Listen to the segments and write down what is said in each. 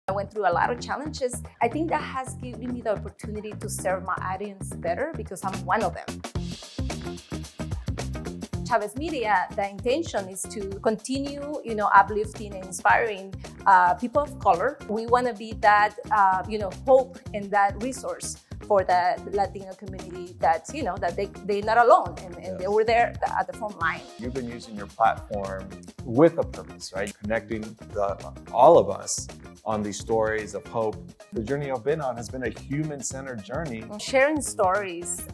I went through a lot of challenges. I think that has given me the opportunity to serve my audience better because I'm one of them. Chavez Media, the intention is to continue, uplifting and inspiring people of color. We want to be that, hope and that resource for the Latino community that they're not alone and they were there at the front line. You've been using your platform with a purpose, right? Connecting all of us on these stories of hope. The journey I've been on has been a human-centered journey. Sharing stories,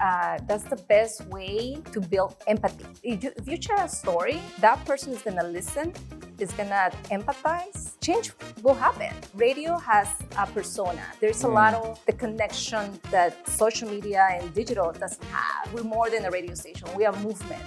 that's the best way to build empathy. If you share a story, that person is gonna listen, is gonna empathize, change will happen. Radio has a persona. There's a lot of the connection that social media and digital doesn't have. We're more than a radio station, we are a movement.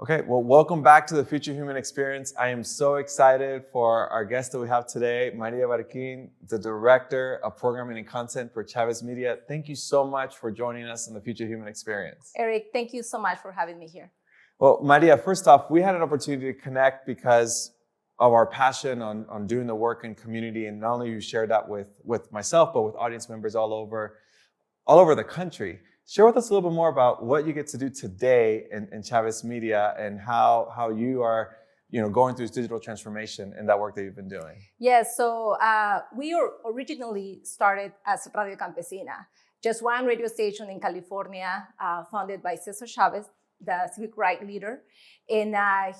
Okay, well, welcome back to the Future Human Experience. I am so excited for our guest that we have today, Maria Barquin, the Director of Programming and Content for Chavez Media. Thank you so much for joining us in the Future Human Experience. Eric, thank you so much for having me here. Well, Maria, first off, we had an opportunity to connect because of our passion on doing the work in community, and not only you shared that with myself, but with audience members all over the country. Share with us a little bit more about what you get to do today in Chavez Media and how you are, going through this digital transformation and that work that you've been doing. Yes, so we originally started as Radio Campesina, just one radio station in California, founded by Cesar Chavez, the civic rights leader. And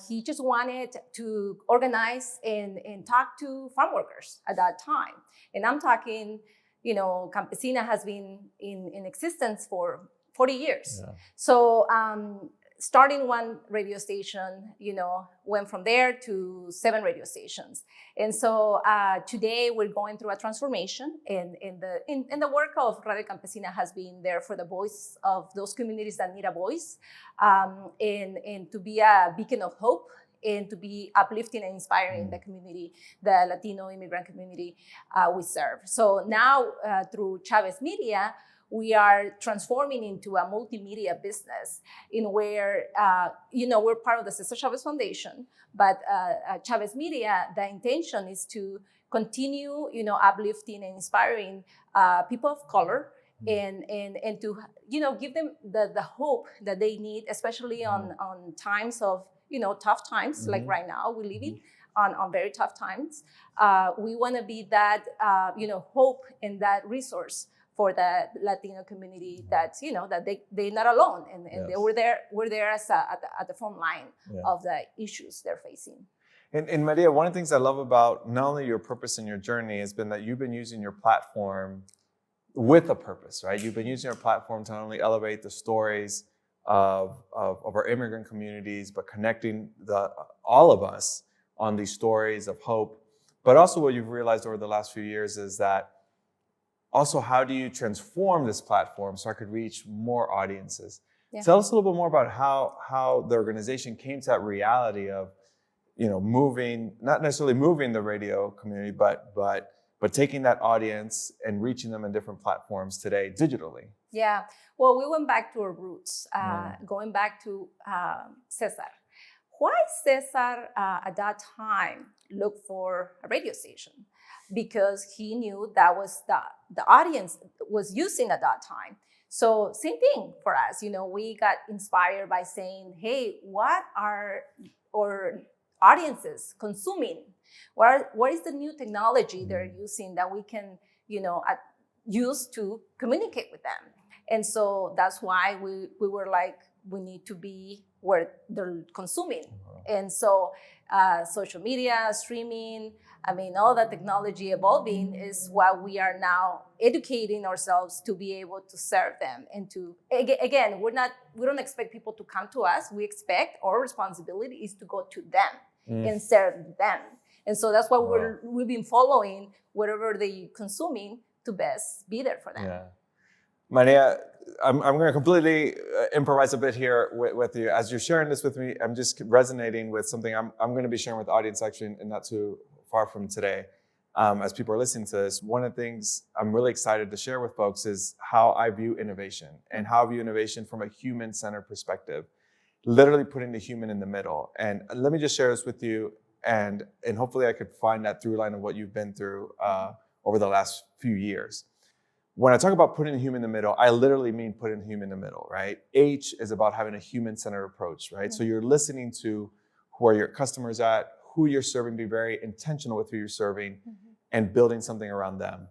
he just wanted to organize and talk to farm workers at that time. And I'm talking, Campesina has been in existence for 40 years. Yeah. So starting one radio station, went from there to 7 radio stations. And so today we're going through a transformation, and the work of Radio Campesina has been there for the voice of those communities that need a voice, and to be a beacon of hope, and to be uplifting and inspiring the community, the Latino immigrant community we serve. So now through Chavez Media, we are transforming into a multimedia business in where, we're part of the Cesar Chavez Foundation, but Chavez Media, the intention is to continue, uplifting and inspiring people of color, and to, give them the hope that they need, especially on times of, tough times, like right now we're living on very tough times. We want to be that, hope and that resource for the Latino community that, that they're not alone, and we're there as at the front line of the issues they're facing. And Maria, one of the things I love about not only your purpose and your journey has been that you've been using your platform with a purpose, right? You've been using your platform to not only elevate the stories of our immigrant communities, but connecting all of us on these stories of hope. But also what you've realized over the last few years is that also, how do you transform this platform so I could reach more audiences? Yeah. Tell us a little bit more about how the organization came to that reality of, not necessarily moving the radio community, but taking that audience and reaching them in different platforms today digitally. Yeah, well, we went back to our roots, going back to Cesar. Why Cesar at that time looked for a radio station? Because he knew that was the audience was using at that time. So same thing for us, we got inspired by saying, hey, what are our audiences consuming? What is the new technology they're using that we can, use to communicate with them? And so that's why we were like, we need to be where they're consuming. And so social media, streaming, all the technology evolving is what we are now educating ourselves to be able to serve them. And to, again, we don't expect people to come to us. We expect our responsibility is to go to them and serve them. And so that's why we've been following whatever they're consuming to best be there for them. Yeah. Maria, I'm going to completely improvise a bit here with you. As you're sharing this with me, I'm just resonating with something I'm going to be sharing with the audience actually, and not too far from today. As people are listening to this, one of the things I'm really excited to share with folks is how I view innovation and how I view innovation from a human-centered perspective. literally putting the human in the middle. And let me just share this with you, and hopefully I could find that through line of what you've been through over the last few years. When I talk about putting the human in the middle, I literally mean putting the human in the middle, right? H is about having a human-centered approach, right? So you're listening to who are your customers at, who you're serving, be very intentional with who you're serving, and building something around them.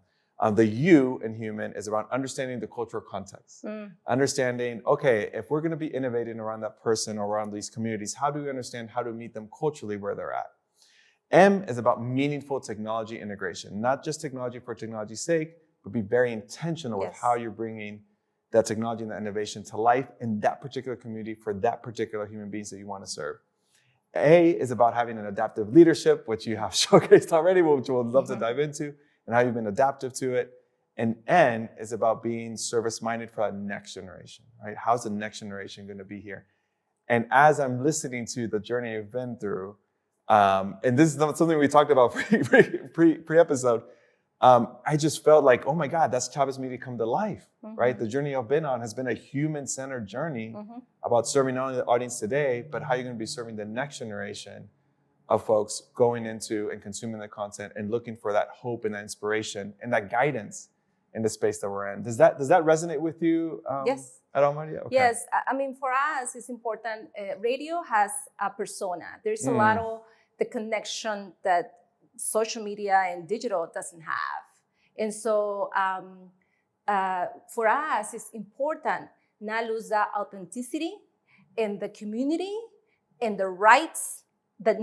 The U in human is about understanding the cultural context. Understanding, okay, if we're gonna be innovating around that person or around these communities, how do we understand how to meet them culturally where they're at? M is about meaningful technology integration, not just technology for technology's sake, but be very intentional with how you're bringing that technology and that innovation to life in that particular community for that particular human beings that you want to serve. A is about having an adaptive leadership, which you have showcased already, which we'll love to dive into, and how you've been adaptive to it. And N is about being service-minded for that next generation, right? How's the next generation going to be here? And as I'm listening to the journey you've been through, and this is not something we talked about pre-episode, I just felt like, oh my God, that's Chavez Media come to life, right? The journey I've been on has been a human-centered journey about serving not only the audience today, but how you're going to be serving the next generation of folks going into and consuming the content and looking for that hope and that inspiration and that guidance in the space that we're in. Does that resonate with you yes. at all, Maria? Okay. Yes. I mean, for us, it's important. Radio has a persona. There's a lot of the connection that social media and digital doesn't have. And so for us, it's important not lose that authenticity in the community and the rights that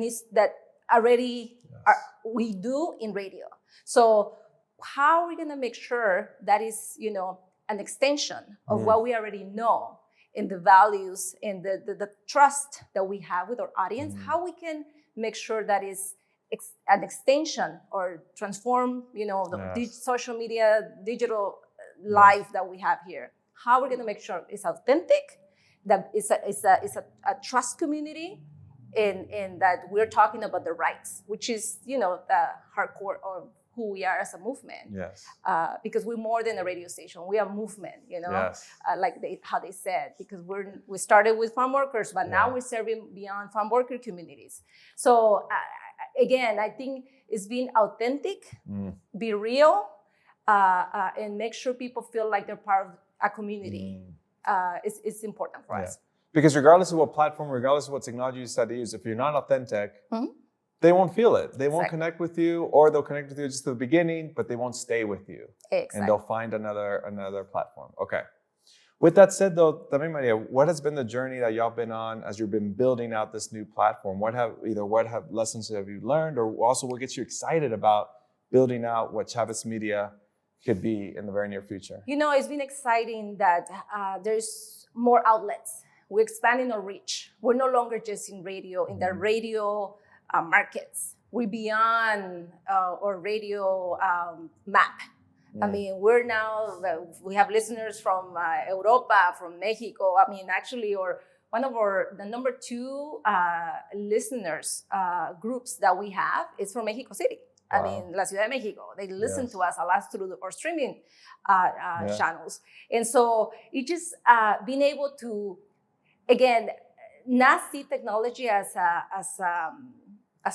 already we do in radio. So how are we gonna make sure that is, an extension of what we already know in the values and the trust that we have with our audience, how we can make sure that is an extension or transform, the social media, digital life that we have here. How we're going to make sure it's authentic, that it's a trust community, and that we're talking about the rights, which is, the hardcore of who we are as a movement. Yes. Because we're more than a radio station. We are a movement, Yes. How they said, because we started with farm workers, but now we're serving beyond farm worker communities. So again, I think it's being authentic, be real, and make sure people feel like they're part of a community. It's important for us. Because regardless of what platform, regardless of what technology you decide to use, if you're not authentic, they won't feel it. They won't connect with you, or they'll connect with you just at the beginning, but they won't stay with you. Exactly. And they'll find another platform. Okay. With that said, though, también, Maria, what has been the journey that y'all been on as you've been building out this new platform? What have lessons have you learned, or also what gets you excited about building out what Chavez Media could be in the very near future? It's been exciting that there's more outlets. We're expanding our reach. We're no longer just in radio, in the radio markets. We're beyond our radio map. I mean, we have listeners from Europa, from Mexico. I mean, actually, the number 2 listeners groups that we have is from Mexico City. Wow. I mean, La Ciudad de Mexico. They listen to us a lot through our streaming channels. And so it just being able to, again, not see technology as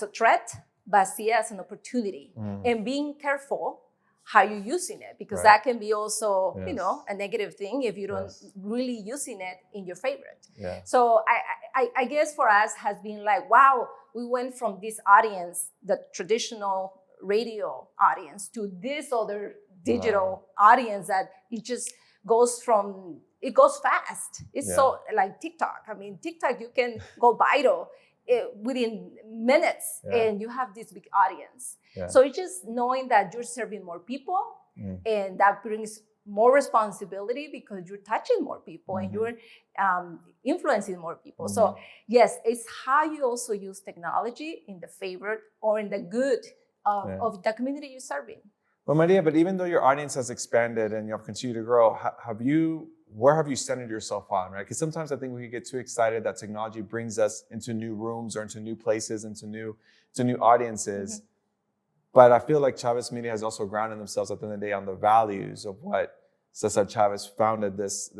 a threat, but see it as an opportunity. And being careful how you're using it, because that can be also, a negative thing if you don't really using it in your favorite. Yeah. So I guess for us has been like, wow, we went from this audience, the traditional radio audience, to this other digital audience that it just goes fast. It's so like TikTok. I mean, TikTok, you can go viral within minutes and you have this big audience. Yeah. So it's just knowing that you're serving more people and that brings more responsibility because you're touching more people and you're influencing more people. So yes, it's how you also use technology in the favor or in the good of the community you're serving. Well, Maria, but even though your audience has expanded and you've continued to grow, where have you centered yourself on, right? Because sometimes I think we can get too excited that technology brings us into new rooms or into new places, into new audiences. But I feel like Chavez Media has also grounded themselves at the end of the day on the values of what Cesar Chavez founded this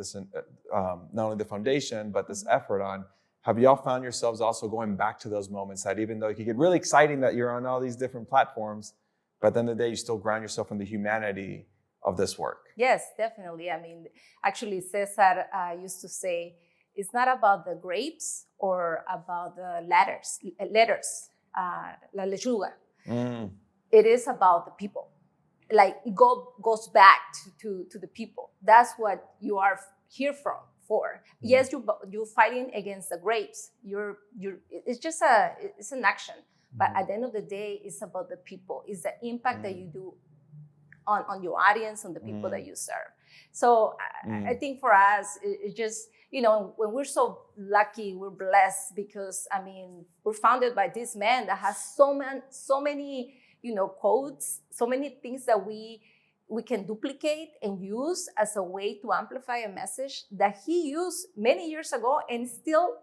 not only the foundation, but this effort on. have y'all found yourselves also going back to those moments that even though it can get really exciting that you're on all these different platforms, but at the end of the day, you still ground yourself in the humanity of this work? Yes, definitely. I mean, actually, Cesar used to say, it's not about the grapes or about the letters, la lechuga. It is about the people. Like, it goes back to the people. That's what you are here for. Yes, you're fighting against the grapes. It's just it's an action. But at the end of the day, it's about the people. It's the impact that you do on your audience, on the people that you serve. So I think for us, it just, when we're so lucky, we're blessed because, I mean, we're founded by this man that has so many, codes, so many things that we can duplicate and use as a way to amplify a message that he used many years ago and still,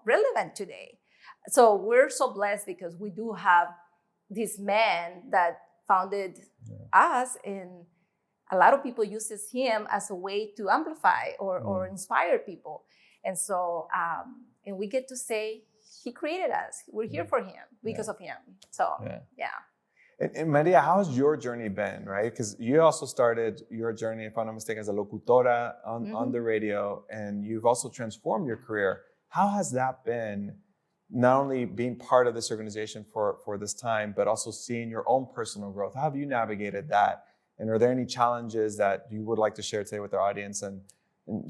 relevant today. So we're so blessed because we do have this man that founded us, and a lot of people uses him as a way to amplify or inspire people. And so, and we get to say, he created us. We're here for him because of him. So, And Maria, how has your journey been, right? Because you also started your journey, if I'm not mistaken, as a locutora on the radio, and you've also transformed your career. How has that been, not only being part of this organization for this time, but also seeing your own personal growth? How have you navigated that? And are there any challenges that you would like to share today with our audience and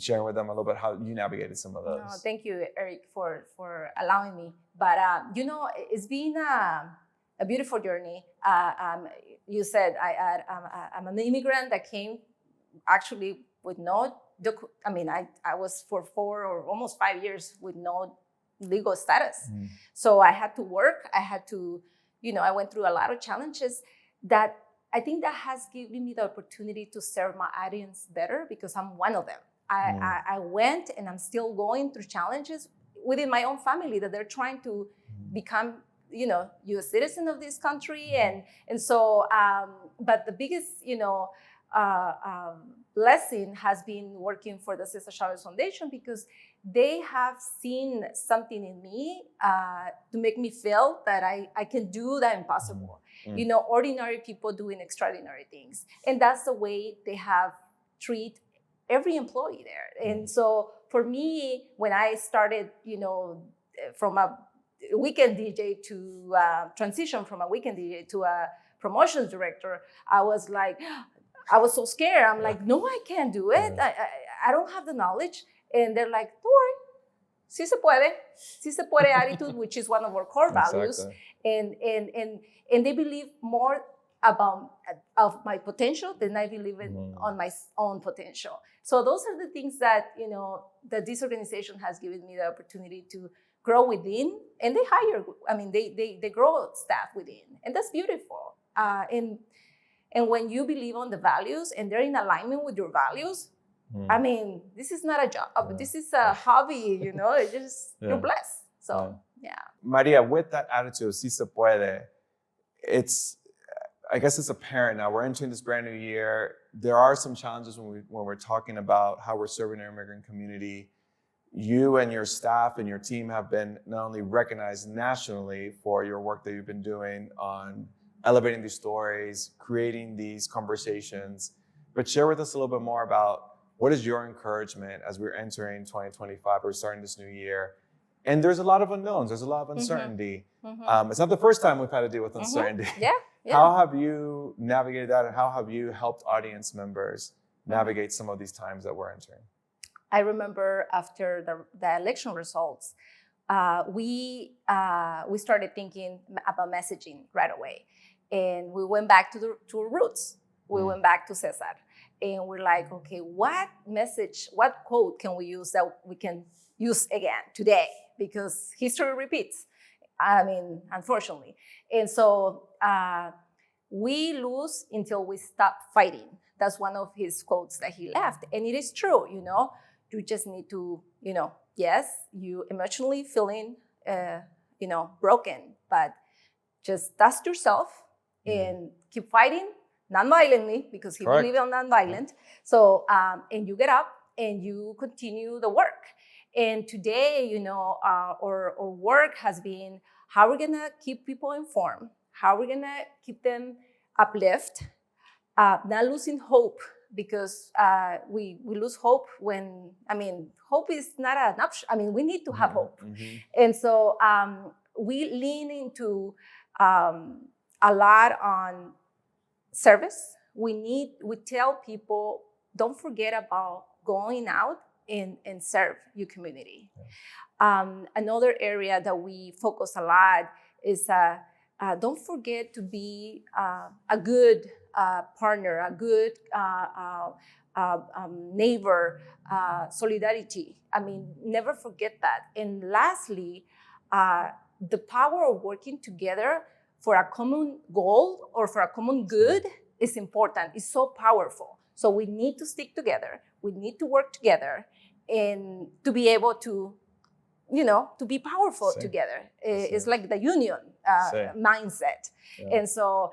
sharing with them a little bit how you navigated some of those? No, thank you, Eric, for allowing me. But, it's been a beautiful journey. You said I'm an immigrant that came actually with no, I was for 4 or almost 5 years with no legal status. So I had to work. I had to, I went through a lot of challenges that I think that has given me the opportunity to serve my audience better because I'm one of them. I went and I'm still going through challenges within my own family that they're trying to become, U.S. citizen of this country. And so, but the biggest, blessing has been working for the Cesar Chavez Foundation because they have seen something in me to make me feel that I can do the impossible. Ordinary people doing extraordinary things. And that's the way they have treated every employee there. And so for me, when I started, from a weekend DJ to transition from a weekend DJ to a promotions director, I was so scared. I'm like, no, I can't do it. I don't have the knowledge. And they're like, don't worry, sí se puede attitude, which is one of our core values. And they believe more of my potential than I believe on my own potential. So those are the things that, that this organization has given me the opportunity to grow within, and they hire, they grow staff within, and that's beautiful. And when you believe on the values and they're in alignment with your values, this is not a job, this is a hobby, it's just, you're blessed. So, Maria, with that attitude, si se puede, I guess it's apparent now, we're entering this brand new year. There are some challenges when we're talking about how we're serving our immigrant community. You and your staff and your team have been not only recognized nationally for your work that you've been doing on elevating these stories, creating these conversations, but share with us a little bit more about what is your encouragement as we're entering 2025, we're starting this new year. And there's a lot of unknowns, there's a lot of uncertainty. It's not the first time we've had to deal with uncertainty. How have you navigated that, and how have you helped audience members navigate some of these times that we're entering? I remember after the election results, we started thinking about messaging right away. And we went back to our roots. We went back to Cesar. And we're like, okay, what message, what quote can we use that we can use again today? Because history repeats, unfortunately. And so we lose until we stop fighting. That's one of his quotes that he left. And it is true, you just need to, yes, you emotionally feeling, broken, but just dust yourself and keep fighting non-violently, because he believed in non-violent. So, and you get up and you continue the work. And today, our work has been how we're gonna keep people informed, how we're gonna keep them uplift, not losing hope, because we lose hope when, hope is not an option. We need to have hope. And so we lean into a lot on service. We tell people, don't forget about going out and serve your community. Another area that we focus a lot is don't forget to be a good partner, a good neighbor, solidarity. Never forget that. And lastly, the power of working together for a common goal or for a common good is important. It's so powerful. So we need to stick together. We need to work together and to be able to, to be powerful together. It's like the union mindset. Yeah. And so,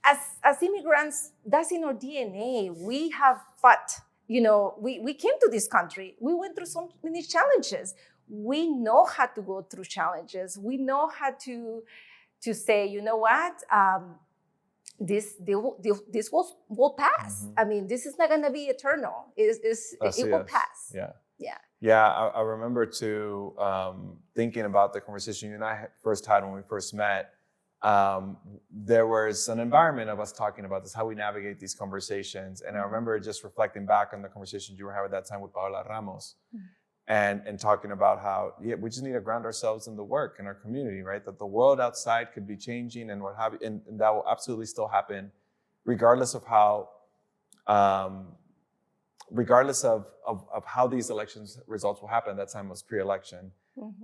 as immigrants, that's in our DNA. We have fought. We came to this country. We went through so many challenges. We know how to go through challenges. We know how to say, you know what, this will pass. This is not going to be eternal. It will pass. Yeah. I remember too thinking about the conversation you and I first had when we first met. There was an environment of us talking about this, how we navigate these conversations. And I remember just reflecting back on the conversations you were having at that time with Paola Ramos. And talking about how we just need to ground ourselves in the work in our community, right? That the world outside could be changing and what have you, and that will absolutely still happen, regardless of how, how these elections results will happen. That time was pre-election,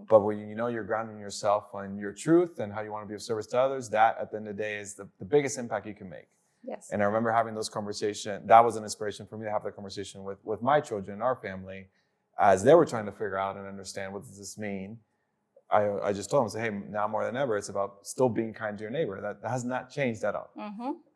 but when you're grounding yourself on your truth and how you want to be of service to others, that at the end of the day is the biggest impact you can make. Yes. And I remember having those conversations. That was an inspiration for me to have that conversation with my children and our family, as they were trying to figure out and understand, what does this mean? I just told them, hey, now more than ever, it's about still being kind to your neighbor. That has not changed at all.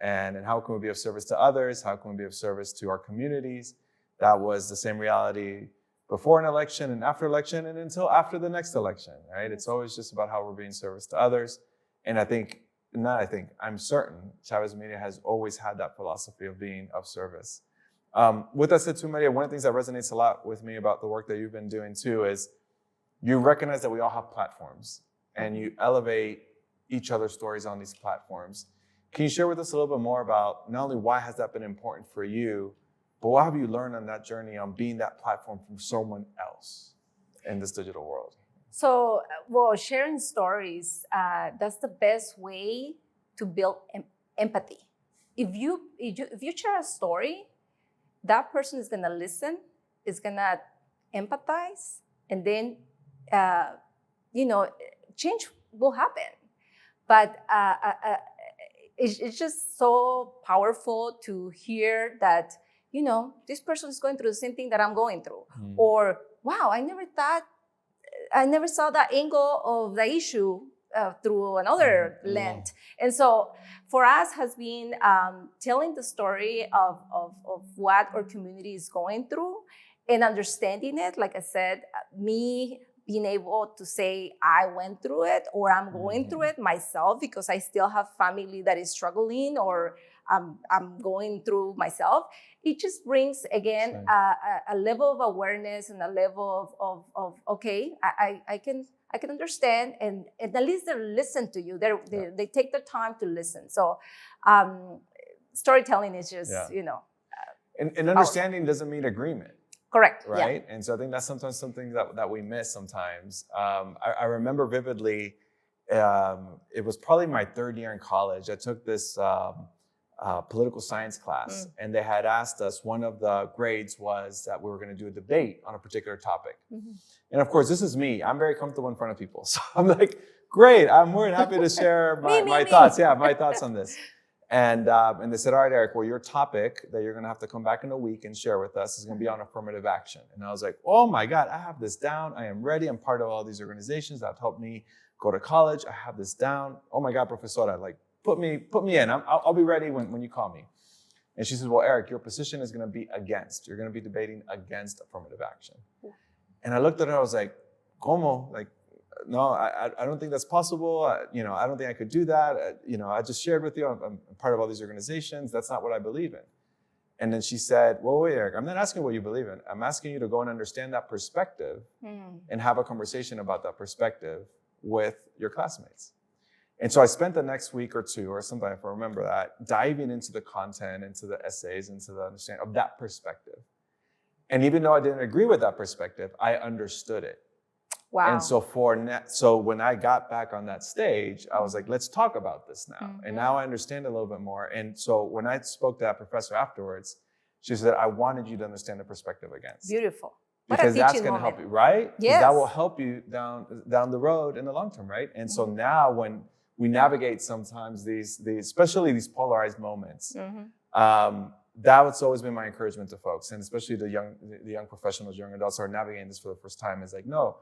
And how can we be of service to others? How can we be of service to our communities? That was the same reality before an election and after election and until after the next election, right? It's always just about how we're being service to others. And I'm certain Chavez Media has always had that philosophy of being of service. With that said, too, Maria, one of the things that resonates a lot with me about the work that you've been doing too is you recognize that we all have platforms and you elevate each other's stories on these platforms. Can you share with us a little bit more about not only why has that been important for you, but what have you learned on that journey on being that platform from someone else in this digital world? So, sharing stories, that's the best way to build empathy. If you share a story, that person is gonna listen, is gonna empathize, and then, change will happen. But it's just so powerful to hear that, this person is going through the same thing that I'm going through. Or, wow, I never saw that angle of the issue through another lens. And so for us has been telling the story of what our community is going through and understanding it. Like I said, me being able to say I went through it or I'm going through it myself because I still have family that is struggling or I'm going through myself. It just brings, again, a level of awareness and a level of okay, I can understand, and at least they listen to you. They take the time to listen. So storytelling is just, And understanding doesn't mean agreement. Correct. Right? Yeah. And so I think that's sometimes something that we miss sometimes. I remember vividly, it was probably my third year in college. I took this political science class, and they had asked us, one of the grades was that we were going to do a debate on a particular topic. And of course, this is me. I'm very comfortable in front of people. So I'm like, great, I'm more than happy to share my thoughts. Yeah, my thoughts on this. And they said, all right, Eric, well, your topic that you're going to have to come back in a week and share with us is going to be on affirmative action. And I was like, oh my God, I have this down. I am ready. I'm part of all these organizations that have helped me go to college. I have this down. Oh my God, profesora, like put me in. I'll be ready when you call me. And she said, well, Eric, your position is going to be against. You're going to be debating against affirmative action. Yeah. And I looked at her, I was like, ¿Cómo? Like, no, I don't think that's possible. I don't think I could do that. I just shared with you, I'm part of all these organizations. That's not what I believe in. And then she said, well, wait, Eric, I'm not asking what you believe in. I'm asking you to go and understand that perspective and have a conversation about that perspective with your classmates. And so I spent the next week or two, or something, if I remember that, diving into the content, into the essays, into the understanding of that perspective. And even though I didn't agree with that perspective, I understood it. Wow. And so when I got back on that stage, I was like, let's talk about this now. Mm-hmm. And now I understand a little bit more. And so when I spoke to that professor afterwards, she said, I wanted you to understand the perspective against. Beautiful. Because that's going to help you, right? Yes. That will help you down the road in the long term, right? And so now when we navigate sometimes these especially these polarized moments, that's always been my encouragement to folks, and especially the young professionals, young adults who are navigating this for the first time, is like, no,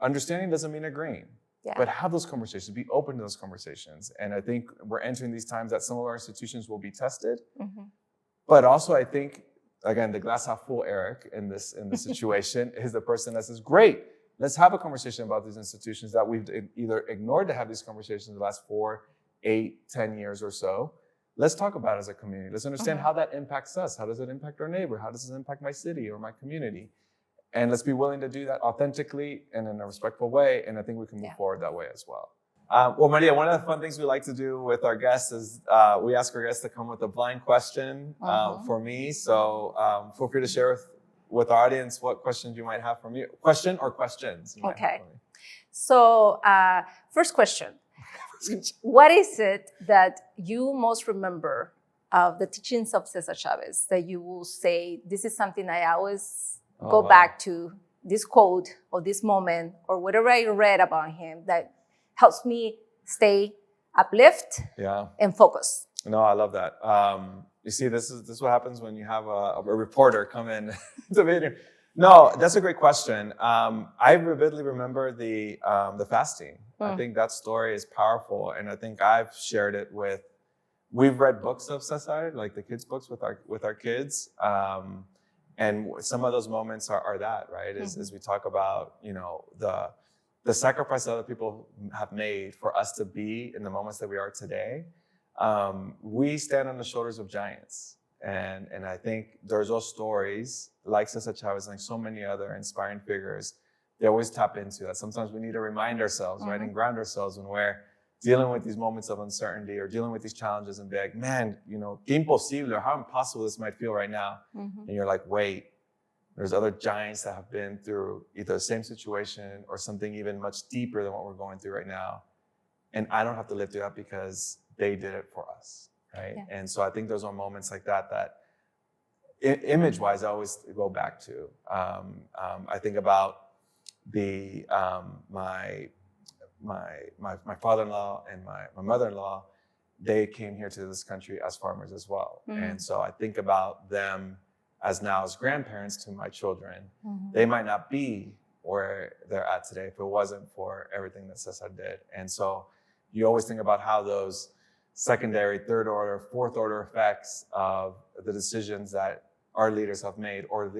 understanding doesn't mean agreeing, but have those conversations, be open to those conversations. And I think we're entering these times that some of our institutions will be tested, but also I think, again, the glass half full Eric in this situation is the person that says, great, let's have a conversation about these institutions that we've either ignored to have these conversations the last 4, 8, 10 years or so. Let's talk about it as a community. Let's understand how that impacts us. How does it impact our neighbor? How does it impact my city or my community? And let's be willing to do that authentically and in a respectful way. And I think we can move forward that way as well. Well, Maria, one of the fun things we like to do with our guests is we ask our guests to come with a blind question for me. So feel free to share with our audience what questions you might have for me. Question or questions you might have for me. So first question. What is it that you most remember of the teachings of Cesar Chavez that you will say, this is something I always go back to, this quote or this moment or whatever I read about him that helps me stay uplift and focus? No, I love that. You see, this is what happens when you have a reporter come in to meeting. No, that's a great question. I vividly remember the fasting. I think that story is powerful, and I think I've shared it with. We've read books of Cesar, like the kids' books with our kids, and some of those moments are that, right? As we talk about, the sacrifice that other people have made for us to be in the moments that we are today. We stand on the shoulders of giants. And I think there's those stories like Cesar Chavez, like so many other inspiring figures, they always tap into that. Sometimes we need to remind ourselves, right, and ground ourselves when we're dealing with these moments of uncertainty or dealing with these challenges and be like, man, que imposible, or how impossible this might feel right now. And you're like, wait, there's other giants that have been through either the same situation or something even much deeper than what we're going through right now. And I don't have to live through that because they did it for us. Right. Yeah. And so I think those are moments like that image-wise I always go back to. I think about my father-in-law and my mother-in-law. They came here to this country as farmers as well. And so I think about them as grandparents to my children. They might not be where they're at today if it wasn't for everything that Cesar did. And so you always think about how those secondary, third order, fourth order effects of the decisions that our leaders have made or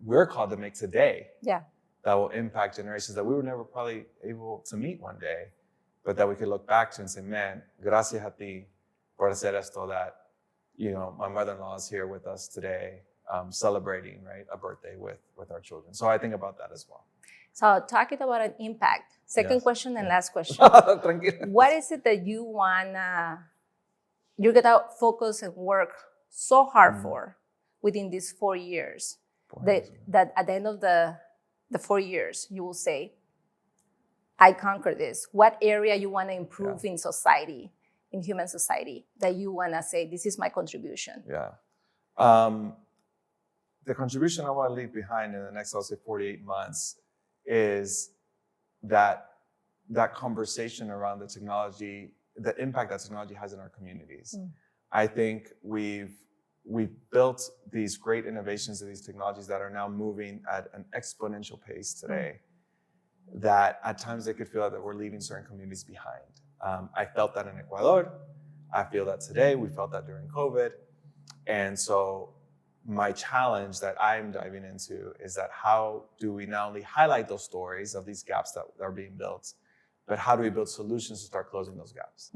we're called to make today that will impact generations that we were never probably able to meet one day, but that we could look back to and say, man, gracias a ti por hacer esto, that, my mother-in-law is here with us today, celebrating, right, a birthday with our children. So I think about that as well. So talking about an impact, second question and last question. What is it that you're gonna focus and work so hard for within these 4 years? That at the end of the 4 years, you will say, I conquered this. What area you wanna improve in society, in human society, that you wanna say, this is my contribution? The contribution I wanna leave behind in the next, I'll say 48 months, is that conversation around the technology, the impact that technology has in our communities. I think we've built these great innovations of these technologies that are now moving at an exponential pace today, that at times they could feel that we're leaving certain communities behind. I felt that in Ecuador. I feel that today. We felt that during COVID. And so my challenge that I'm diving into is that how do we not only highlight those stories of these gaps that are being built, but how do we build solutions to start closing those gaps?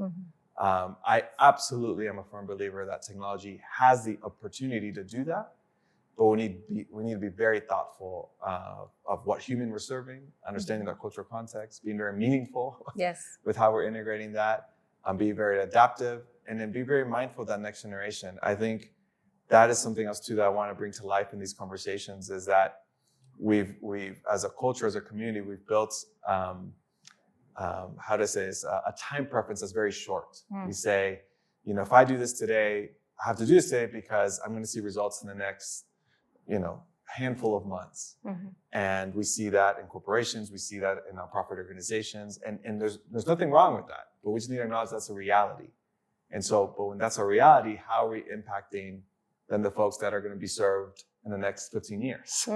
I absolutely am a firm believer that technology has the opportunity to do that, but we need to be very thoughtful of what human we're serving, understanding our cultural context, being very meaningful with how we're integrating that, be very adaptive, and then be very mindful of that next generation. I think that is something else too that I want to bring to life in these conversations is that we've as a culture, as a community, we've built how to say this, a time preference that's very short. We say, if I do this today, I have to do this today because I'm going to see results in the next, handful of months. And we see that in corporations, we see that in nonprofit organizations, and there's nothing wrong with that, but we just need to acknowledge that's a reality. And so, but when that's a reality, how are we impacting then the folks that are going to be served in the next 15 years,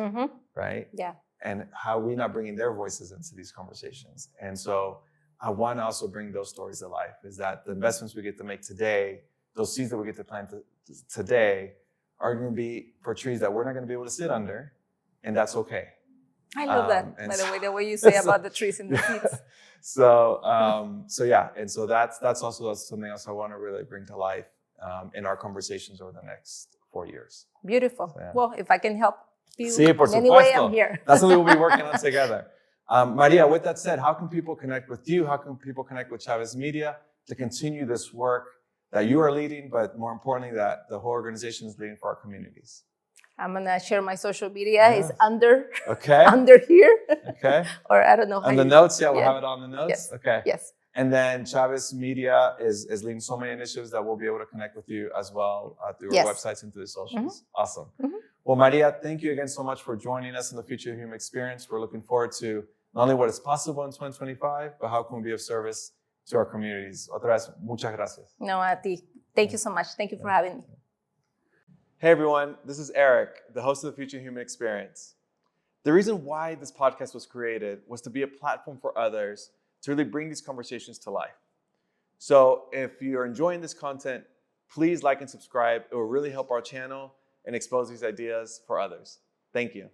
right? Yeah. And how are we not bringing their voices into these conversations? And so I want to also bring those stories to life, is that the investments we get to make today, those seeds that we get to plant today are going to be for trees that we're not going to be able to sit under, and that's okay. I love that, by the way you say about the trees and the seeds. So yeah, and so that's also something else I want to really bring to life in our conversations over the next 4 years. Beautiful. So, yeah. Well, if I can help you in any way, I'm here. That's something we'll be working on together. Maria, with that said, how can people connect with you? How can people connect with Chavez Media to continue this work that you are leading, but more importantly, that the whole organization is leading for our communities? I'm going to share my social media. It's under here. Okay. Or I don't know how on the notes, we'll have it on the notes. Yes. Okay. Yes. And then Chavez Media is leading so many initiatives that we'll be able to connect with you as well through our websites and through the socials. Awesome. Well, Maria, thank you again so much for joining us in the Future Human Experience. We're looking forward to not only what is possible in 2025, but how can we be of service to our communities. Otra vez, muchas gracias. No, a ti. Thank you so much. Thank you for having me. Hey everyone, this is Eric, the host of the Future Human Experience. The reason why this podcast was created was to be a platform for others to really bring these conversations to life. So if you're enjoying this content, please like and subscribe. It will really help our channel and expose these ideas for others. Thank you.